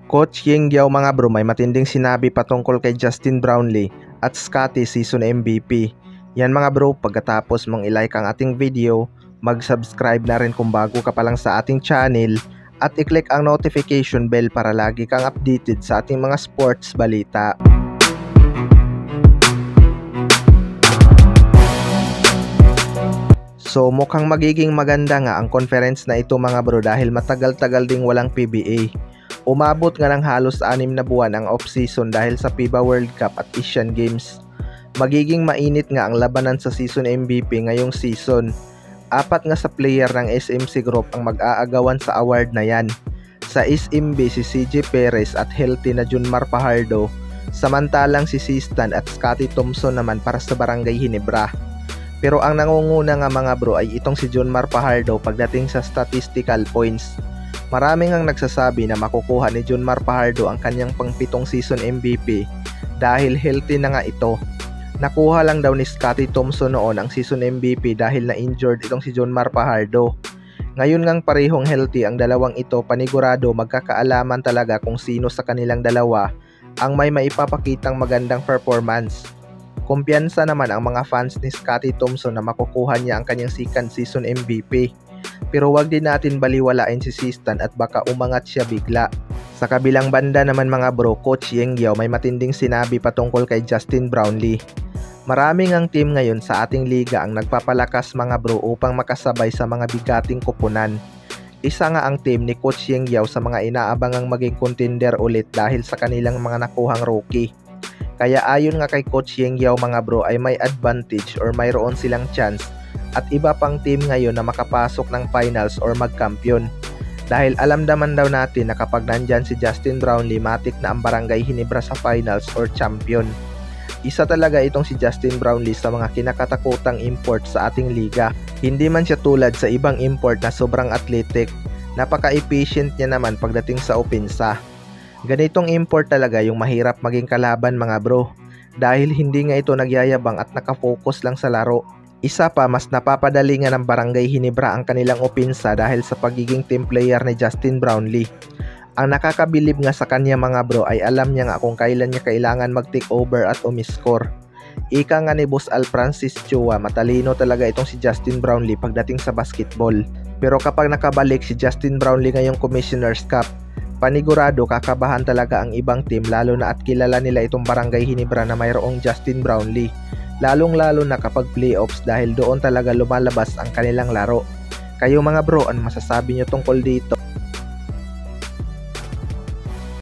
Coach Yeng Guiao mga bro, may matinding sinabi patungkol kay Justin Brownlee at Scottie season MVP. Yan mga bro, pagkatapos mong ilike ang ating video, mag-subscribe na rin kung bago ka pa lang sa ating channel at i-click ang notification bell para lagi kang updated sa ating mga sports balita. So mukhang magiging maganda nga ang conference na ito mga bro dahil matagal-tagal ding walang PBA. Umabot nga ng halos 6 na buwan ang off-season dahil sa FIBA World Cup at Asian Games. Magiging mainit nga ang labanan sa season MVP ngayong season. 4 nga sa player ng SMC Group ang mag-aagawan sa award na yan. Sa SMB si CJ Perez at healthy na Junmar Fajardo, samantalang si Sistan at Scottie Thompson naman para sa Barangay Ginebra. Pero ang nangunguna nga mga bro ay itong si Junmar Fajardo pagdating sa statistical points. Maraming ang nagsasabi na makukuha ni Junmar Fajardo ang kanyang pang-7 season MVP dahil healthy na nga ito. Nakuha lang daw ni Scottie Thompson noon ang season MVP dahil na-injured itong si Junmar Fajardo. Ngayon ngang parehong healthy ang dalawang ito, panigurado magkakaalaman talaga kung sino sa kanilang dalawa ang may maipapakitang magandang performance. Kumpiyansa naman ang mga fans ni Scottie Thompson na makukuha niya ang kanyang second season MVP. Pero wag din natin baliwalain si Sistan at baka umangat siya bigla. Sa kabilang banda naman mga bro, Coach Yeng Guiao may matinding sinabi patungkol kay Justin Brownlee. Maraming ang team ngayon sa ating liga ang nagpapalakas mga bro upang makasabay sa mga bigating kupunan. Isa nga ang team ni Coach Yeng Guiao sa mga inaabangang maging contender ulit dahil sa kanilang mga nakuhang rookie. Kaya ayon nga kay Coach Yeng Guiao mga bro ay may advantage or mayroon silang chance at iba pang team ngayon na makapasok ng finals or magkampiyon. Dahil alam naman daw natin na kapag nandyan si Justin Brownlee, matik na ang Barangay Ginebra sa finals or champion. Isa talaga itong si Justin Brownlee sa mga kinakatakutang import sa ating liga. Hindi man siya tulad sa ibang import na sobrang athletic, napaka-efficient niya naman pagdating sa opensa. Ganitong import talaga yung mahirap maging kalaban mga bro, dahil hindi nga ito nagyayabang at nakafocus lang sa laro. Isa pa, mas napapadali nga ng Barangay Ginebra ang kanilang opensa dahil sa pagiging team player ni Justin Brownlee. Ang nakakabilib nga sa kanya mga bro ay alam niya nga kung kailan niya kailangan mag-take over at umiscore. Ika nga ni Boss Al Francis Chua, matalino talaga itong si Justin Brownlee pagdating sa basketball. Pero kapag nakabalik si Justin Brownlee ngayong Commissioner's Cup, panigurado kakabahan talaga ang ibang team lalo na at kilala nila itong Barangay Ginebra na mayroong Justin Brownlee. Lalong-lalo na kapag playoffs dahil doon talaga lumalabas ang kanilang laro. Kayo mga bro, ano masasabi nyo tungkol dito?